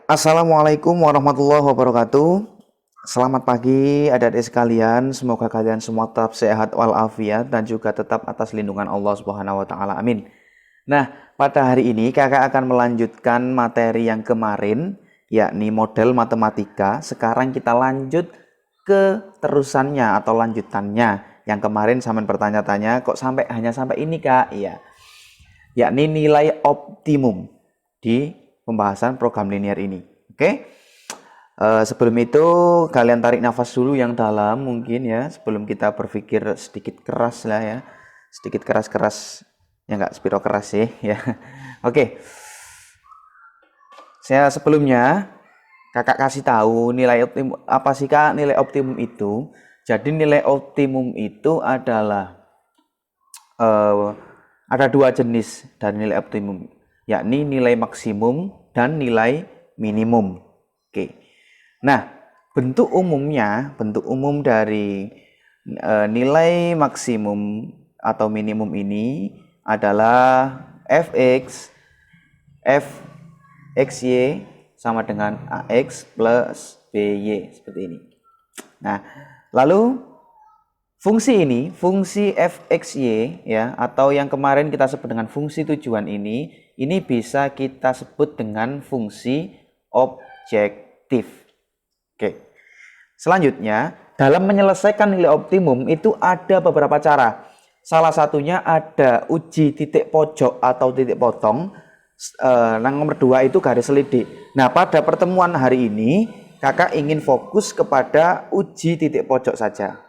Assalamualaikum warahmatullahi wabarakatuh. Selamat pagi adik-adik sekalian. Semoga kalian semua tetap sehat walafiat dan juga tetap atas lindungan Allah Subhanahu wa taala. Amin. Nah, pada hari ini Kakak akan melanjutkan materi yang kemarin, yakni model matematika. Sekarang kita lanjut ke terusannya atau lanjutannya. Yang kemarin sampean bertanya-tanya, kok hanya sampai ini, Kak? Iya. Yakni nilai optimum di pembahasan program linear ini. Oke? Sebelum itu kalian tarik nafas dulu yang dalam mungkin ya, sebelum kita berpikir sedikit keras lah ya, sedikit keras-keras ya, nggak spiro keras sih ya. Oke, saya sebelumnya kakak kasih tahu nilai optimum apa sih kak nilai optimum itu. Jadi nilai optimum itu adalah ada dua jenis dari nilai optimum, yakni nilai maksimum dan nilai minimum. Oke. Nah, bentuk umum dari nilai maksimum atau minimum ini adalah fx, fxy sama dengan ax plus by seperti ini. Nah, lalu fungsi ini, fungsi fxy ya, atau yang kemarin kita sebut dengan fungsi tujuan ini bisa kita sebut dengan fungsi objektif. Oke. Selanjutnya, dalam menyelesaikan nilai optimum itu ada beberapa cara. Salah satunya ada uji titik pojok atau titik potong. Nomor 2 itu garis selidik. Nah, pada pertemuan hari ini, kakak ingin fokus kepada uji titik pojok saja.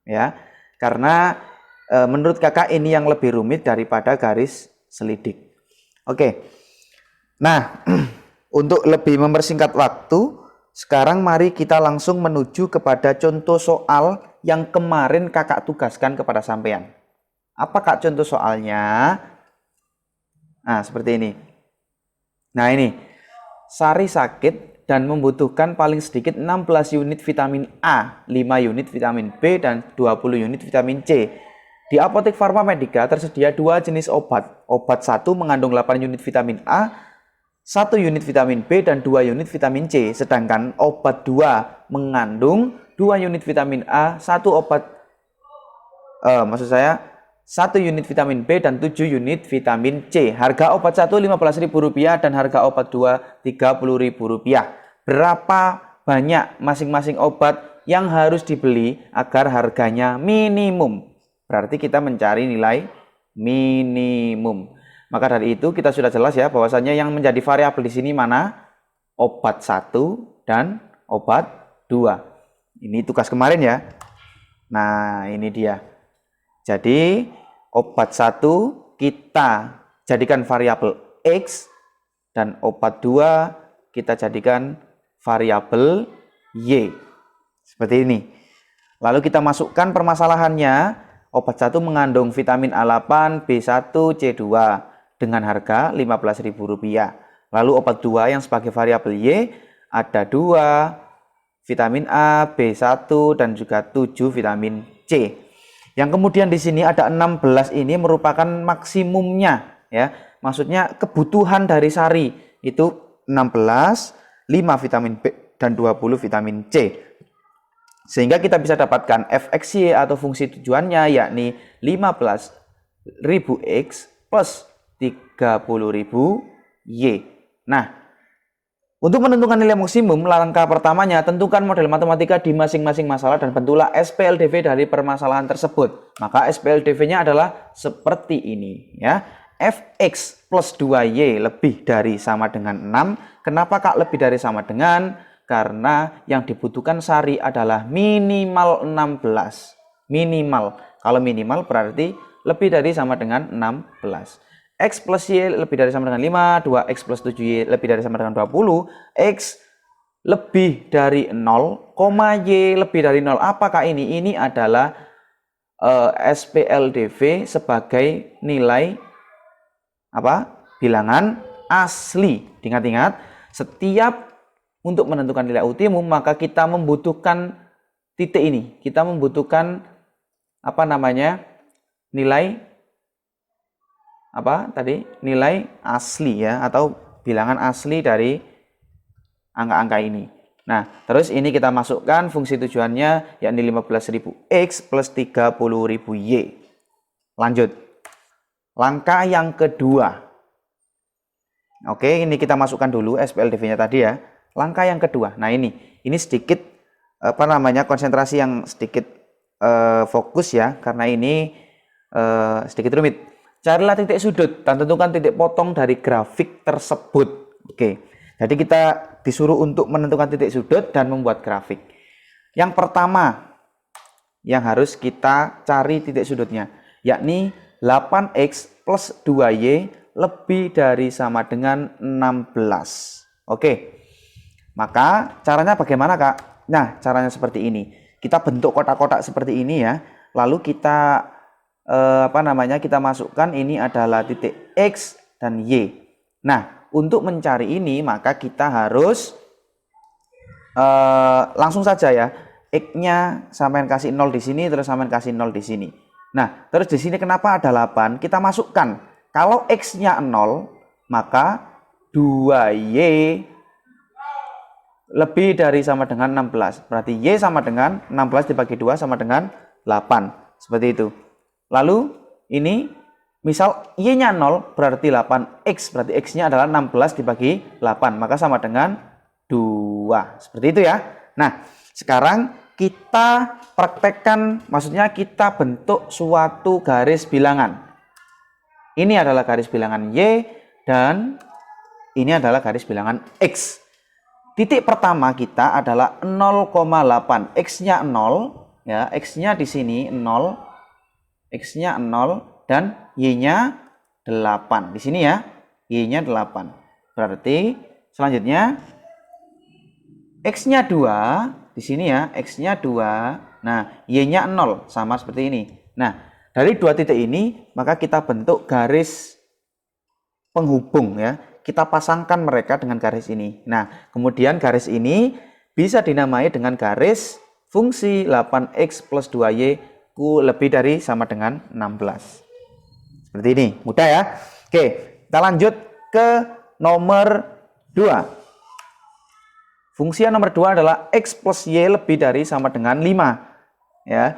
Ya, karena menurut kakak ini yang lebih rumit daripada garis selidik. Oke. Nah, untuk lebih mempersingkat waktu, sekarang mari kita langsung menuju kepada contoh soal yang kemarin kakak tugaskan kepada sampean. Apa kak contoh soalnya? Nah, seperti ini. Nah, ini. Sari sakit dan membutuhkan paling sedikit 16 unit vitamin A, 5 unit vitamin B, dan 20 unit vitamin C. Di apotek Pharma Medica tersedia dua jenis obat. Obat 1 mengandung 8 unit vitamin A, 1 unit vitamin B, dan 2 unit vitamin C. Sedangkan obat 2 mengandung 2 unit vitamin A, 1 unit vitamin B, dan 7 unit vitamin C. Harga obat 1 Rp15.000 dan harga obat 2 Rp30.000. Berapa banyak masing-masing obat yang harus dibeli agar harganya minimum? Berarti kita mencari nilai minimum. Maka dari itu kita sudah jelas ya bahwasanya yang menjadi variabel di sini mana? Obat 1 dan obat 2. Ini tugas kemarin ya. Nah, ini dia. Jadi obat 1 kita jadikan variabel X dan obat 2 kita jadikan variabel Y. Seperti ini. Lalu kita masukkan permasalahannya. Obat 1 mengandung vitamin A8, B1, C2 dengan harga Rp15.000. Lalu obat 2 yang sebagai variabel Y ada 2 vitamin A, B1, dan juga 7 vitamin C. Yang kemudian di sini ada 16 ini merupakan maksimumnya ya. Maksudnya kebutuhan dari Sari itu 16, 5 vitamin B dan 20 vitamin C. Sehingga kita bisa dapatkan fxy atau fungsi tujuannya yakni 15.000x plus 30.000 Y. Nah, untuk menentukan nilai maksimum, langkah pertamanya tentukan model matematika di masing-masing masalah dan bentuklah SPLDV dari permasalahan tersebut. Maka SPLDV-nya adalah seperti ini ya. Fx plus 2y lebih dari sama dengan 6. Kenapa kak lebih dari sama dengan? Karena yang dibutuhkan Sari adalah minimal 16. Minimal. Kalau minimal berarti lebih dari sama dengan 16. X plus Y lebih dari sama dengan 5, 2X plus 7Y lebih dari sama dengan 20, X lebih dari 0, Y lebih dari 0. Apakah ini? Ini adalah SPLDV sebagai nilai bilangan asli. Ingat-ingat, setiap untuk menentukan nilai optimum maka kita membutuhkan titik ini. Kita membutuhkan nilai nilai asli ya, atau bilangan asli dari angka-angka ini. Nah, terus ini kita masukkan fungsi tujuannya yakni 15.000x plus 30.000y. Lanjut. Langkah yang kedua. Oke, ini kita masukkan dulu SPLDV-nya tadi ya. Langkah yang kedua. Nah, ini sedikit konsentrasi yang sedikit fokus ya, karena ini sedikit rumit. Carilah titik sudut dan tentukan titik potong dari grafik tersebut. Oke. Jadi kita disuruh untuk menentukan titik sudut dan membuat grafik. Yang pertama yang harus kita cari titik sudutnya, yakni 8x plus 2y lebih dari sama dengan 16. Oke. Maka caranya bagaimana, Kak? Nah, caranya seperti ini. Kita bentuk kotak-kotak seperti ini ya. Lalu kita kita masukkan ini adalah titik x dan y. Nah, untuk mencari ini maka kita harus langsung saja ya, x-nya sampean kasih 0 di sini, terus sampean kasih 0 di sini. Nah, terus di sini kenapa ada 8? Kita masukkan. Kalau x-nya 0, maka 2y lebih dari sama dengan 16. Berarti y sama dengan 16 dibagi 2 sama dengan 8. Seperti itu. Lalu ini misal y-nya 0 berarti 8x, berarti x-nya adalah 16 dibagi 8, maka sama dengan 2. Seperti itu ya. Nah, sekarang kita praktekkan, maksudnya kita bentuk suatu garis bilangan. Ini adalah garis bilangan y dan ini adalah garis bilangan x. Titik pertama kita adalah 0,8. X-nya 0 ya, x-nya di sini 0. X-nya 0 dan y-nya 8. Di sini ya, y-nya 8. Berarti selanjutnya x-nya 2, di sini ya, x-nya 2. Nah, y-nya 0, sama seperti ini. Nah, dari dua titik ini maka kita bentuk garis penghubung ya. Kita pasangkan mereka dengan garis ini. Nah, kemudian garis ini bisa dinamai dengan garis fungsi 8x plus 2y lebih dari sama dengan 16. Seperti ini, mudah ya. Oke, kita lanjut ke nomor 2. Fungsi yang nomor 2 adalah x plus y lebih dari sama dengan 5. Ya.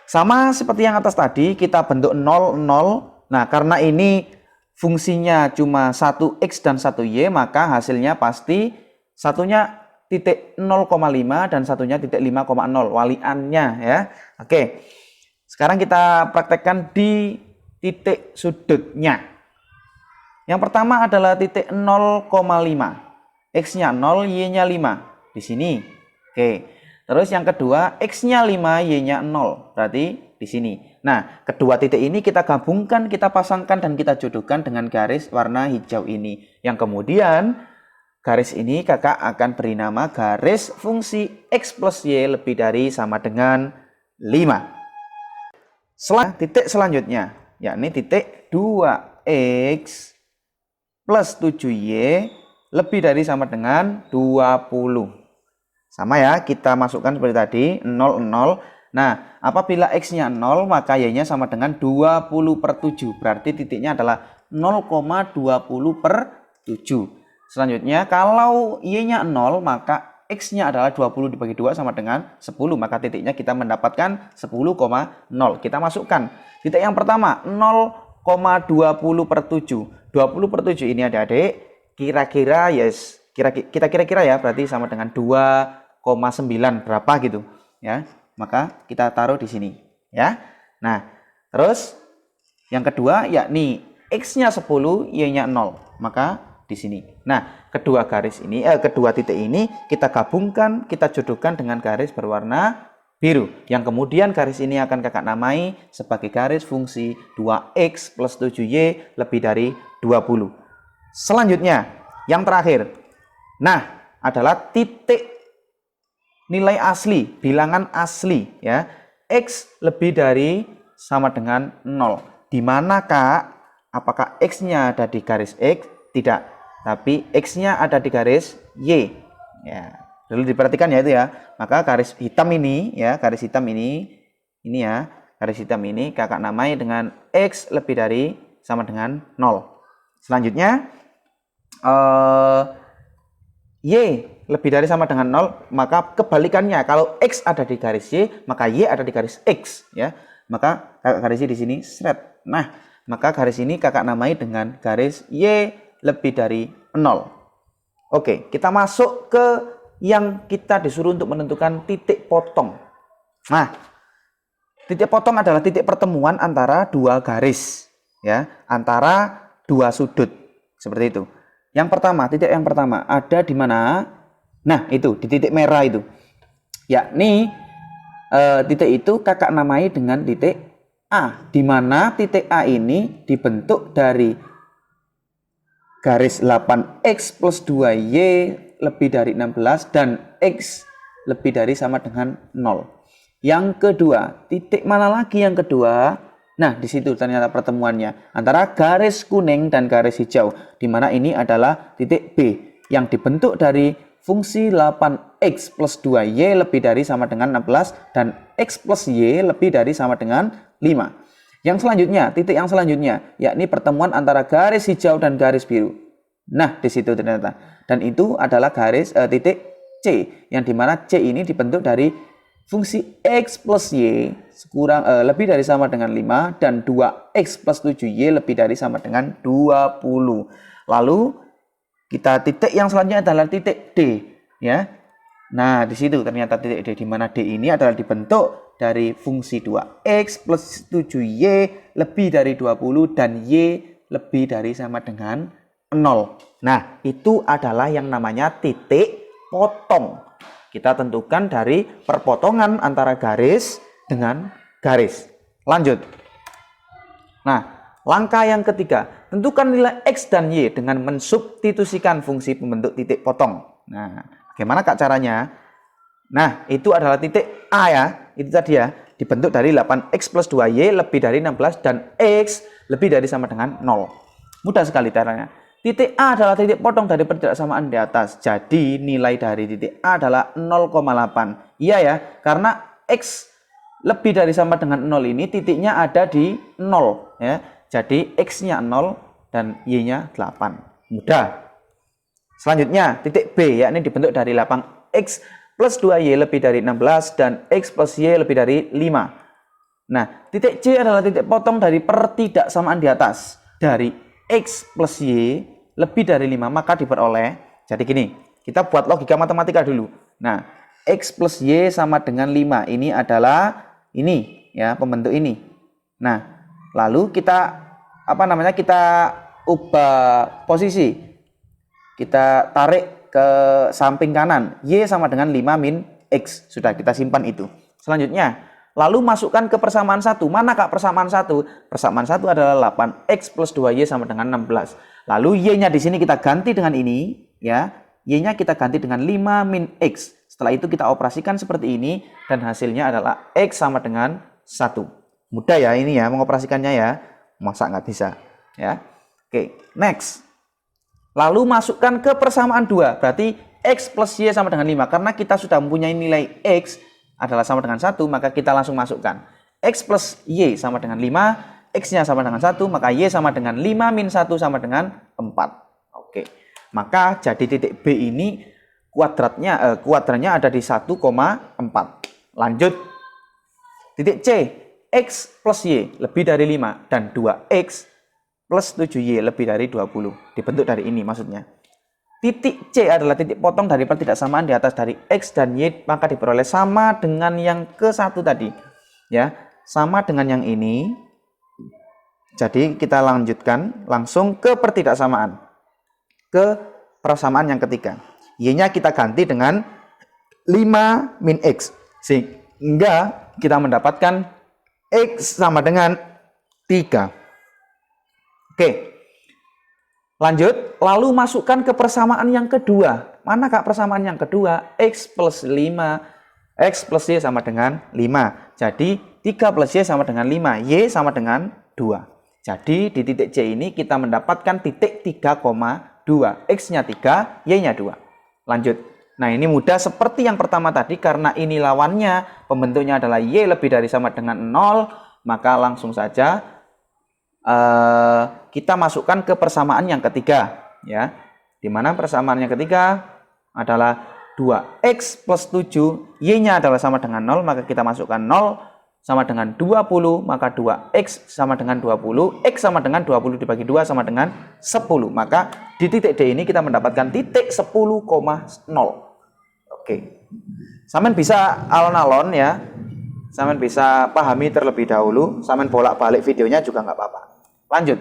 Sama seperti yang atas tadi, kita bentuk 0, 0. Nah, karena ini fungsinya cuma 1x dan 1y, maka hasilnya pasti satunya titik 0,5 dan satunya titik 5,0, waliannya ya. Oke. Sekarang kita praktekkan di titik sudutnya. Yang pertama adalah titik 0,5. X-nya 0, y-nya 5 di sini. Oke. Terus yang kedua, x-nya 5, y-nya 0. Berarti di sini. Nah, kedua titik ini kita gabungkan, kita pasangkan dan kita jodohkan dengan garis warna hijau ini. Yang kemudian garis ini kakak akan beri nama garis fungsi x plus y lebih dari sama dengan 5. Titik selanjutnya, yakni titik 2x plus 7y lebih dari sama dengan 20. Sama ya, kita masukkan seperti tadi, 0, 0. Nah, apabila x-nya 0, maka y-nya sama dengan 20/7. Berarti titiknya adalah 0,20/7. Selanjutnya, kalau y-nya 0, maka x-nya adalah 20 dibagi 2 sama dengan 10. Maka titiknya kita mendapatkan 10,0. Kita masukkan. Titik yang pertama, 0,20/7. 20/7 ini adik-adik, kira-kira yes, kita kira-kira ya, berarti sama dengan 2,9 berapa gitu. Ya, maka kita taruh di sini. Ya, nah, terus yang kedua, yakni x-nya 10, y-nya 0. Maka di sini. Nah, kedua titik ini kita gabungkan, kita jodohkan dengan garis berwarna biru. Yang kemudian garis ini akan kakak namai sebagai garis fungsi 2x plus 7y lebih dari 20. Selanjutnya, yang terakhir. Nah, adalah titik nilai asli, bilangan asli ya. X lebih dari sama dengan 0. Di mana, Kak? Apakah x-nya ada di garis x? Tidak. Tapi x-nya ada di garis y. Ya, dulu diperhatikan ya itu ya. Maka garis hitam ini ya, garis hitam ini ya, garis hitam ini kakak namai dengan x lebih dari sama dengan 0. Selanjutnya Y lebih dari sama dengan 0, maka kebalikannya, kalau X ada di garis Y, maka Y ada di garis X, ya. Maka kakak garis Y di sini, seret. Nah, maka garis ini kakak namai dengan garis Y lebih dari 0. Oke, kita masuk ke yang kita disuruh untuk menentukan titik potong. Nah, titik potong adalah titik pertemuan antara dua garis, ya, antara dua sudut, seperti itu. Yang pertama, titik yang pertama ada di mana? Nah, itu di titik merah itu. Yakni titik itu kakak namai dengan titik A, di mana titik A ini dibentuk dari garis 8X plus 2Y lebih dari 16 dan X lebih dari sama dengan 0. Yang kedua, titik mana lagi yang kedua? Nah, di situ ternyata pertemuannya antara garis kuning dan garis hijau, di mana ini adalah titik B yang dibentuk dari fungsi 8X plus 2Y lebih dari sama dengan 16 dan X plus Y lebih dari sama dengan 5. Yang selanjutnya, titik yang selanjutnya, yakni pertemuan antara garis hijau dan garis biru. Nah, di situ ternyata. Dan itu adalah garis titik C, yang dimana C ini dibentuk dari fungsi X plus Y lebih dari sama dengan 5 dan 2X plus 7Y lebih dari sama dengan 20. Lalu kita titik yang selanjutnya adalah titik D, ya. Nah, di situ ternyata titik D, di mana D ini adalah dibentuk dari fungsi 2X plus 7Y lebih dari 20 dan Y lebih dari sama dengan 0. Nah, itu adalah yang namanya titik potong. Kita tentukan dari perpotongan antara garis dengan garis. Lanjut. Nah, langkah yang ketiga, tentukan nilai X dan Y dengan mensubstitusikan fungsi pembentuk titik potong. Nah, bagaimana Kak caranya? Nah, itu adalah titik A, ya. Itu tadi, ya, dibentuk dari 8X plus 2Y lebih dari 16 dan X lebih dari sama dengan 0. Mudah sekali caranya. Titik A adalah titik potong dari pertidaksamaan di atas. Jadi nilai dari titik A adalah 0,8. Iya, ya, karena X lebih dari sama dengan 0 ini titiknya ada di 0, ya. Jadi X-nya 0 dan Y-nya 8. Mudah. Selanjutnya titik B, yakni dibentuk dari 8X plus 2Y lebih dari 16 dan X plus Y lebih dari 5. Nah, titik C adalah titik potong dari pertidaksamaan di atas. Dari X plus Y lebih dari 5, maka diperoleh. Jadi gini, kita buat logika matematika dulu. Nah, X plus Y sama dengan 5. Ini adalah ini, ya, pembentuk ini. Nah, lalu kita kita ubah posisi. Kita tarik ke samping kanan. Y sama dengan 5 min X. Sudah, kita simpan itu. Selanjutnya, lalu masukkan ke persamaan 1. Mana Kak persamaan 1? Persamaan 1 adalah 8X plus 2Y sama dengan 16. Lalu Y-nya di sini kita ganti dengan ini, ya. Y-nya kita ganti dengan 5 min X. Setelah itu kita operasikan seperti ini dan hasilnya adalah X sama dengan 1. Mudah, ya, ini, ya, mengoperasikannya, ya. Masa nggak bisa, ya. Oke, next. Lalu masukkan ke persamaan 2. Berarti X plus Y sama dengan 5. Karena kita sudah mempunyai nilai X adalah sama dengan 1, maka kita langsung masukkan. X plus Y sama dengan 5. X-nya sama dengan 1, maka Y sama dengan 5 min 1 sama dengan 4. Oke. Maka jadi titik B ini kuadrannya ada di 1,4. Lanjut. Titik C, X plus Y lebih dari 5 dan 2X plus 7Y lebih dari 20. Dibentuk dari ini maksudnya. Titik C adalah titik potong dari pertidaksamaan di atas dari X dan Y, maka diperoleh sama dengan yang ke-1 tadi. Ya, sama dengan yang ini. Jadi kita lanjutkan langsung ke pertidaksamaan. Ke persamaan yang ketiga. Y-nya kita ganti dengan 5 min X. Sehingga kita mendapatkan X sama dengan 3. Oke. Lanjut, lalu masukkan ke persamaan yang kedua. Mana Kak persamaan yang kedua? X plus 5. X plus Y sama dengan 5. Jadi 3 plus Y sama dengan 5. Y sama dengan 2. Jadi di titik C ini kita mendapatkan titik 3,2. X-nya 3, Y-nya 2. Lanjut. Nah, ini mudah seperti yang pertama tadi, karena ini lawannya, pembentuknya adalah Y lebih dari sama dengan 0, maka langsung saja kita masukkan ke persamaan yang ketiga, ya. Di mana persamaan yang ketiga? adalah 2x plus 7, y-nya adalah sama dengan 0, maka kita masukkan 0 sama dengan 20, maka 2x sama dengan 20, x sama dengan 20 dibagi 2 sama dengan 10. Maka di titik D ini kita mendapatkan titik 10,0. Oke. Samen bisa alon-alon ya. Samen bisa pahami terlebih dahulu, samen bolak-balik videonya juga nggak apa-apa. Lanjut.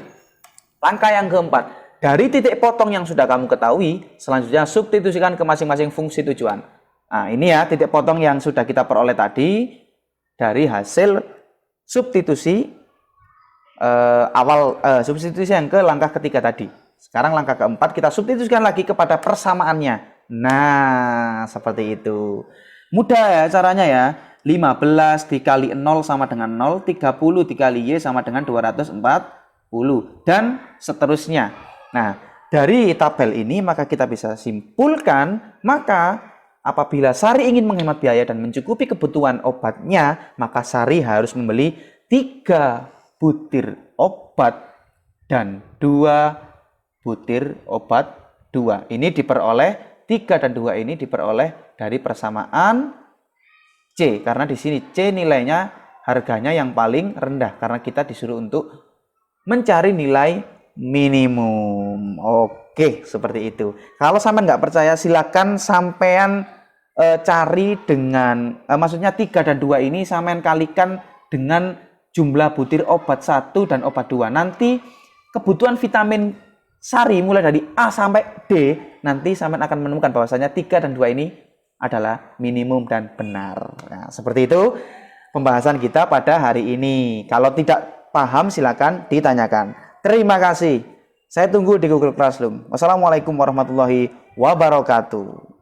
Langkah yang keempat. Dari titik potong yang sudah kamu ketahui, selanjutnya substitusikan ke masing-masing fungsi tujuan. Nah, ini ya titik potong yang sudah kita peroleh tadi dari hasil substitusi substitusi yang ke langkah ketiga tadi. Sekarang langkah keempat kita substitusikan lagi kepada persamaannya. Nah, seperti itu. Mudah ya caranya ya. 15 dikali 0 sama dengan 0, 30 dikali Y sama dengan 240, dan seterusnya. Nah, dari tabel ini maka kita bisa simpulkan, maka apabila Sari ingin menghemat biaya dan mencukupi kebutuhan obatnya, maka Sari harus membeli 3 butir obat dan 2 butir obat 2. Ini diperoleh, 3 dan 2 ini diperoleh dari persamaan C. Karena di sini C nilainya harganya yang paling rendah. Karena kita disuruh untuk mencari nilai minimum. Oke, seperti itu. Kalau sampean nggak percaya, silakan sampean cari dengan maksudnya 3 dan 2 ini sampean kalikan dengan jumlah butir obat 1 dan obat 2. Nanti kebutuhan vitamin Sari mulai dari A sampai D, nanti sampean akan menemukan bahwasanya 3 dan 2 ini adalah minimum dan benar. Nah, seperti itu pembahasan kita pada hari ini. Kalau tidak paham silakan ditanyakan. Terima kasih. Saya tunggu di Google Classroom. Wassalamualaikum warahmatullahi wabarakatuh.